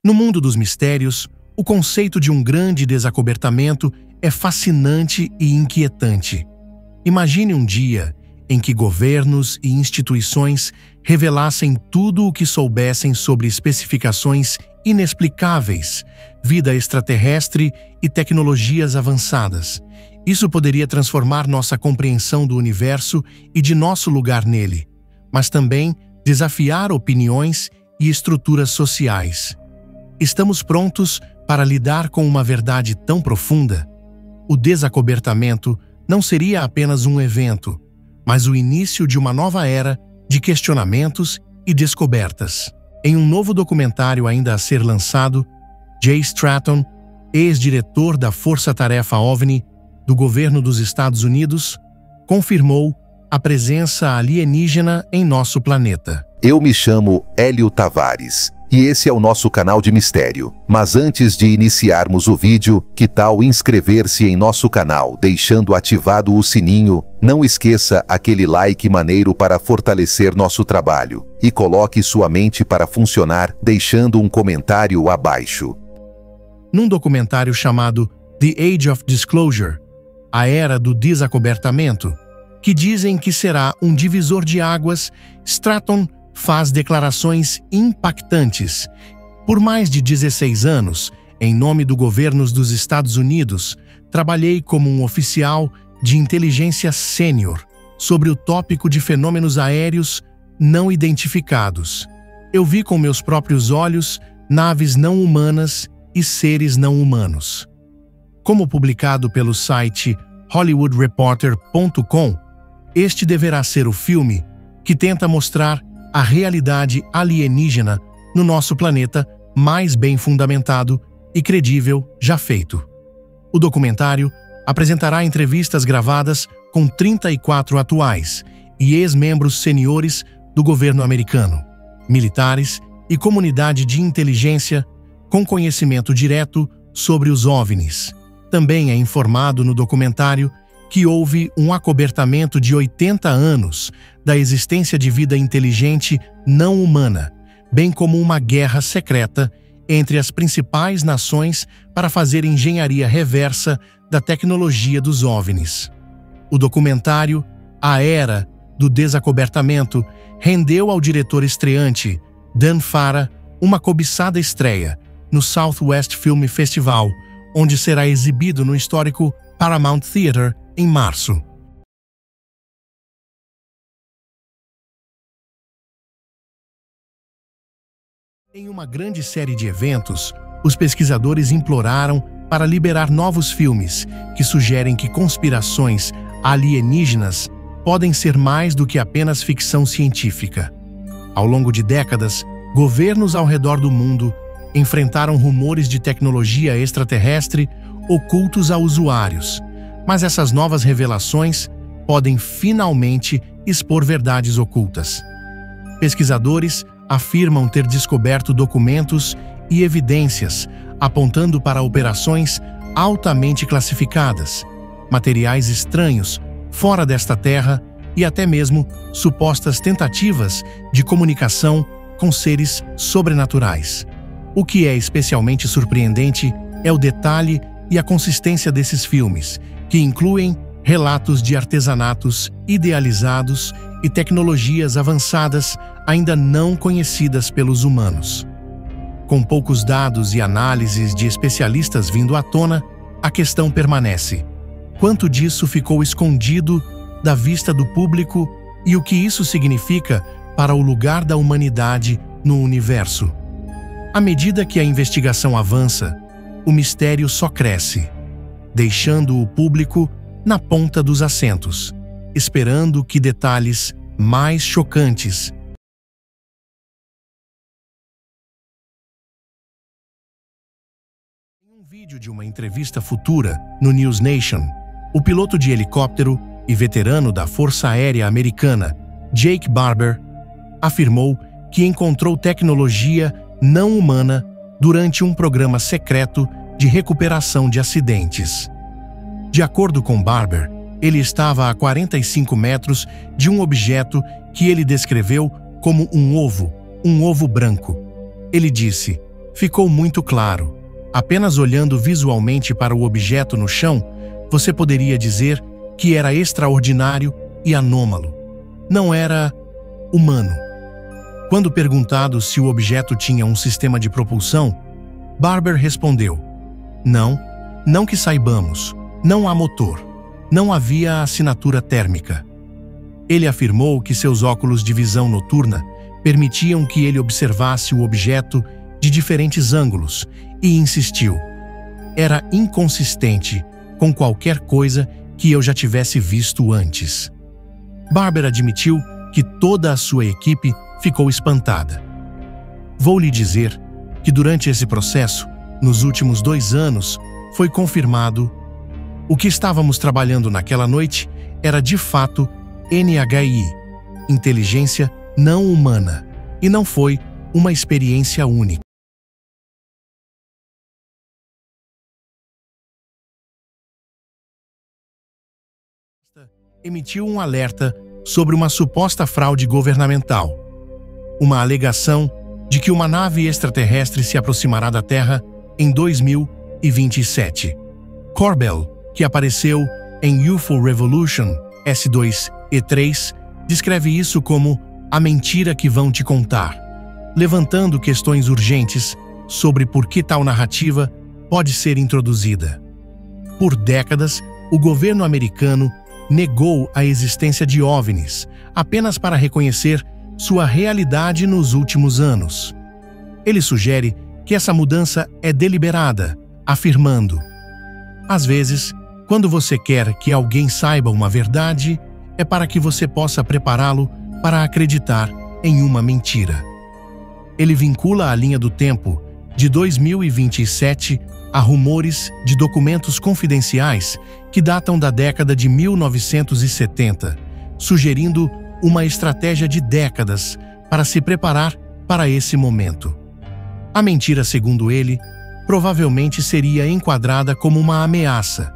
No mundo dos mistérios, o conceito de um grande desacobertamento é fascinante e inquietante. Imagine um dia em que governos e instituições revelassem tudo o que soubessem sobre especificações inexplicáveis, vida extraterrestre e tecnologias avançadas. Isso poderia transformar nossa compreensão do universo e de nosso lugar nele, mas também desafiar opiniões e estruturas sociais. Estamos prontos para lidar com uma verdade tão profunda? O desacobertamento não seria apenas um evento, mas o início de uma nova era de questionamentos e descobertas. Em um novo documentário ainda a ser lançado, Jay Stratton, ex-diretor da Força-Tarefa OVNI do governo dos Estados Unidos, confirmou a presença alienígena em nosso planeta. Eu me chamo Hélio Tavares e esse é o nosso canal de mistério. Mas antes de iniciarmos o vídeo, que tal inscrever-se em nosso canal deixando ativado o sininho? Não esqueça aquele like maneiro para fortalecer nosso trabalho e coloque sua mente para funcionar deixando um comentário abaixo. Num documentário chamado The Age of Disclosure, a Era do Desacobertamento, que dizem que será um divisor de águas, Stratton faz declarações impactantes. Por mais de 16 anos, em nome do governo dos Estados Unidos, trabalhei como um oficial de inteligência sênior sobre o tópico de fenômenos aéreos não identificados. Eu vi com meus próprios olhos naves não humanas e seres não humanos. Como publicado pelo site hollywoodreporter.com, este deverá ser o filme que tenta mostrar a realidade alienígena no nosso planeta mais bem fundamentado e credível já feito. O documentário apresentará entrevistas gravadas com 34 atuais e ex-membros seniores do governo americano, militares e comunidade de inteligência com conhecimento direto sobre os OVNIs. Também é informado no documentário que houve um acobertamento de 80 anos da existência de vida inteligente não humana, bem como uma guerra secreta entre as principais nações para fazer engenharia reversa da tecnologia dos OVNIs. O documentário A Era do Desacobertamento rendeu ao diretor estreante, Dan Farah, uma cobiçada estreia no Southwest Film Festival, onde será exibido no histórico Paramount Theater em março. Em uma grande série de eventos, os pesquisadores imploraram para liberar novos filmes que sugerem que conspirações alienígenas podem ser mais do que apenas ficção científica. Ao longo de décadas, governos ao redor do mundo enfrentaram rumores de tecnologia extraterrestre ocultos a usuários, mas essas novas revelações podem finalmente expor verdades ocultas. Pesquisadores afirmam ter descoberto documentos e evidências apontando para operações altamente classificadas, materiais estranhos fora desta Terra e até mesmo supostas tentativas de comunicação com seres sobrenaturais. O que é especialmente surpreendente é o detalhe e a consistência desses filmes, que incluem relatos de artesanatos idealizados e tecnologias avançadas ainda não conhecidas pelos humanos. Com poucos dados e análises de especialistas vindo à tona, a questão permanece: quanto disso ficou escondido da vista do público e o que isso significa para o lugar da humanidade no universo? À medida que a investigação avança, o mistério só cresce, deixando o público na ponta dos assentos, esperando que detalhes mais chocantes. Em um vídeo de uma entrevista futura no News Nation, o piloto de helicóptero e veterano da Força Aérea Americana, Jake Barber, afirmou que encontrou tecnologia não humana durante um programa secreto de recuperação de acidentes. De acordo com Barber, ele estava a 45 metros de um objeto que ele descreveu como um ovo branco. Ele disse: ficou muito claro. Apenas olhando visualmente para o objeto no chão, você poderia dizer que era extraordinário e anômalo. Não era humano. Quando perguntado se o objeto tinha um sistema de propulsão, Barber respondeu: não que saibamos, não há motor, não havia assinatura térmica. Ele afirmou que seus óculos de visão noturna permitiam que ele observasse o objeto de diferentes ângulos e insistiu: era inconsistente com qualquer coisa que eu já tivesse visto antes. Barber admitiu que toda a sua equipe ficou espantada. Vou lhe dizer que durante esse processo, nos últimos 2 anos, foi confirmado o que estávamos trabalhando naquela noite era de fato NHI, inteligência não humana, e não foi uma experiência única. Emitiu um alerta sobre uma suposta fraude governamental, uma alegação de que uma nave extraterrestre se aproximará da Terra em 2027. Corbell, que apareceu em UFO Revolution S2 e 3, descreve isso como a mentira que vão te contar, levantando questões urgentes sobre por que tal narrativa pode ser introduzida. Por décadas, o governo americano negou a existência de OVNIs apenas para reconhecer sua realidade nos últimos anos. Ele sugere que essa mudança é deliberada, afirmando: às vezes, quando você quer que alguém saiba uma verdade, é para que você possa prepará-lo para acreditar em uma mentira. Ele vincula a linha do tempo de 2027 a rumores de documentos confidenciais que datam da década de 1970, sugerindo uma estratégia de décadas para se preparar para esse momento. A mentira, segundo ele, provavelmente seria enquadrada como uma ameaça,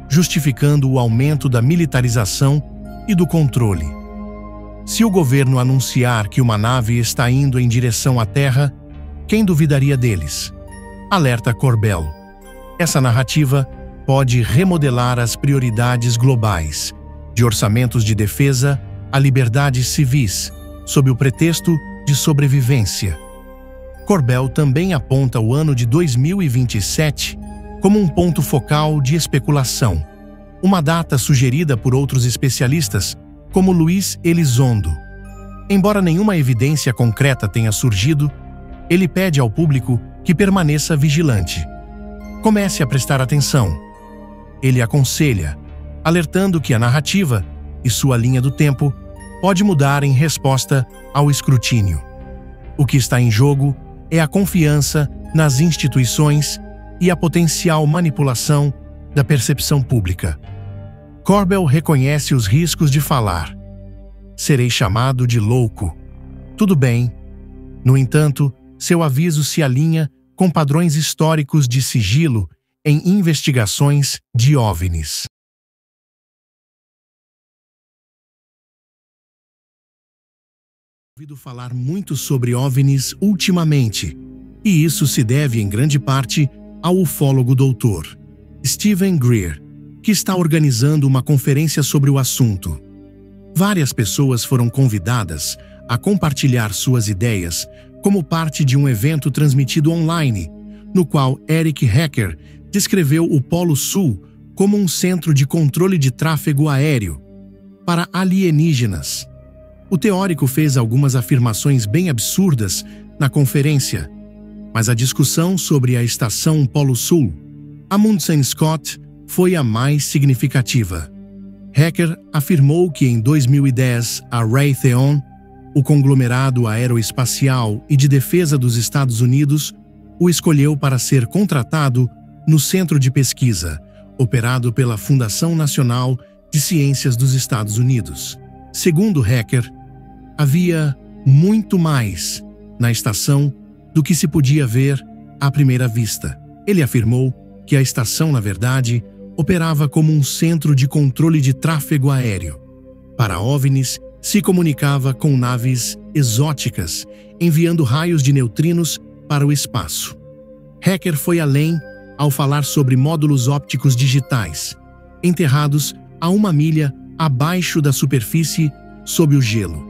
justificando o aumento da militarização e do controle. Se o governo anunciar que uma nave está indo em direção à Terra, quem duvidaria deles? Alerta Corbell. Essa narrativa pode remodelar as prioridades globais, de orçamentos de defesa a liberdades civis, sob o pretexto de sobrevivência. Corbell também aponta o ano de 2027 como um ponto focal de especulação, uma data sugerida por outros especialistas, como Luiz Elizondo. Embora nenhuma evidência concreta tenha surgido, ele pede ao público que permaneça vigilante. Comece a prestar atenção. Ele aconselha, alertando que a narrativa e sua linha do tempo pode mudar em resposta ao escrutínio. O que está em jogo é a confiança nas instituições e a potencial manipulação da percepção pública. Corbell reconhece os riscos de falar: serei chamado de louco. Tudo bem. No entanto, seu aviso se alinha com padrões históricos de sigilo em investigações de OVNIs. Ouvido falar muito sobre OVNIs ultimamente, e isso se deve em grande parte ao ufólogo doutor Stephen Greer, que está organizando uma conferência sobre o assunto. Várias pessoas foram convidadas a compartilhar suas ideias como parte de um evento transmitido online, no qual Eric Hacker descreveu o Polo Sul como um centro de controle de tráfego aéreo para alienígenas. O teórico fez algumas afirmações bem absurdas na conferência, mas a discussão sobre a estação Polo Sul, Amundsen Scott, foi a mais significativa. Hacker afirmou que em 2010 a Raytheon, o conglomerado aeroespacial e de defesa dos Estados Unidos, o escolheu para ser contratado no centro de pesquisa, operado pela Fundação Nacional de Ciências dos Estados Unidos. Segundo Hacker, havia muito mais na estação do que se podia ver à primeira vista. Ele afirmou que a estação, na verdade, operava como um centro de controle de tráfego aéreo. Para OVNIs, se comunicava com naves exóticas, enviando raios de neutrinos para o espaço. Hacker foi além ao falar sobre módulos ópticos digitais, enterrados a 1 milha abaixo da superfície sob o gelo.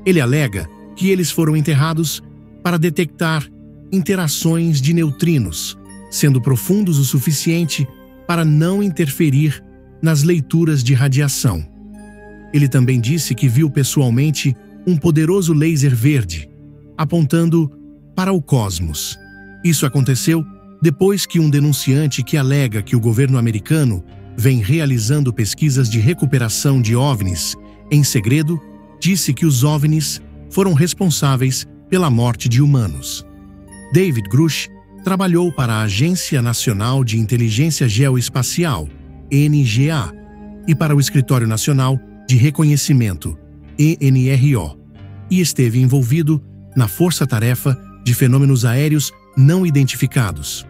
Ele alega que eles foram enterrados para detectar interações de neutrinos, sendo profundos o suficiente para não interferir nas leituras de radiação. Ele também disse que viu pessoalmente um poderoso laser verde, apontando para o cosmos. Isso aconteceu depois que um denunciante que alega que o governo americano vem realizando pesquisas de recuperação de OVNIs em segredo, disse que os OVNIs foram responsáveis pela morte de humanos. David Grush trabalhou para a Agência Nacional de Inteligência Geoespacial, NGA, e para o Escritório Nacional de Reconhecimento, ENRO, e esteve envolvido na Força-Tarefa de Fenômenos Aéreos Não Identificados.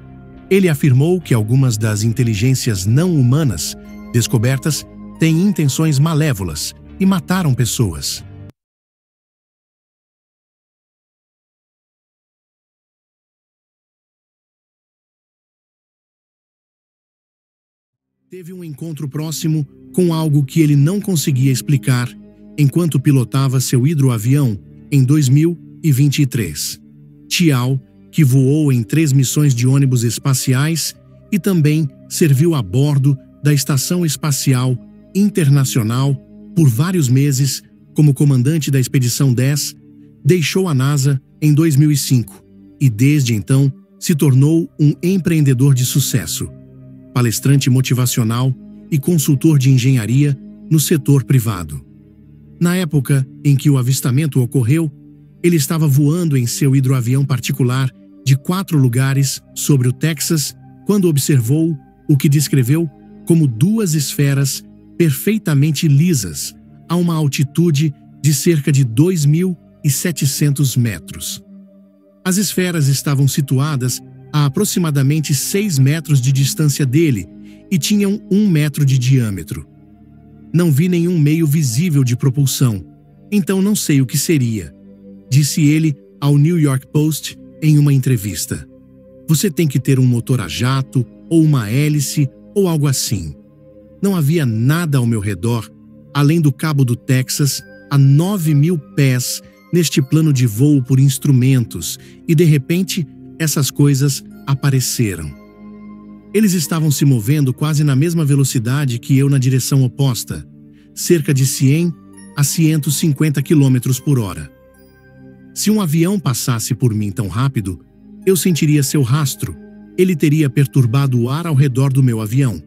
Ele afirmou que algumas das inteligências não humanas descobertas têm intenções malévolas e mataram pessoas. Teve um encontro próximo com algo que ele não conseguia explicar enquanto pilotava seu hidroavião em 2023. Tiao, que voou em 3 missões de ônibus espaciais e também serviu a bordo da Estação Espacial Internacional por vários meses como comandante da Expedição 10, deixou a NASA em 2005 e desde então se tornou um empreendedor de sucesso, palestrante motivacional e consultor de engenharia no setor privado. Na época em que o avistamento ocorreu, ele estava voando em seu hidroavião particular de 4 lugares sobre o Texas quando observou o que descreveu como 2 esferas perfeitamente lisas a uma altitude de cerca de 2.700 metros. As esferas estavam situadas a aproximadamente 6 metros de distância dele e tinham 1 metro de diâmetro. Não vi nenhum meio visível de propulsão, então não sei o que seria, disse ele ao New York Post em uma entrevista. Você tem que ter um motor a jato, ou uma hélice, ou algo assim. Não havia nada ao meu redor, além do Cabo do Texas, a 9.000 pés, neste plano de voo por instrumentos, e de repente, essas coisas apareceram. Eles estavam se movendo quase na mesma velocidade que eu na direção oposta, cerca de 100 a 150 km por hora. Se um avião passasse por mim tão rápido, eu sentiria seu rastro. Ele teria perturbado o ar ao redor do meu avião.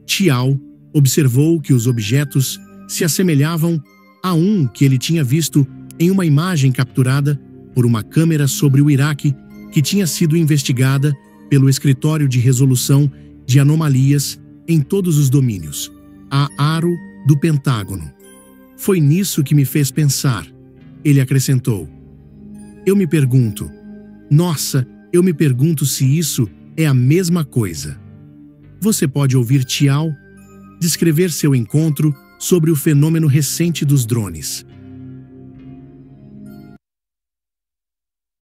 Tiao observou que os objetos se assemelhavam a um que ele tinha visto em uma imagem capturada por uma câmera sobre o Iraque que tinha sido investigada pelo Escritório de Resolução de Anomalias em todos os domínios, a ARO do Pentágono. Foi nisso que me fez pensar. Ele acrescentou: eu me pergunto se isso é a mesma coisa. Você pode ouvir Tiao descrever seu encontro sobre o fenômeno recente dos drones.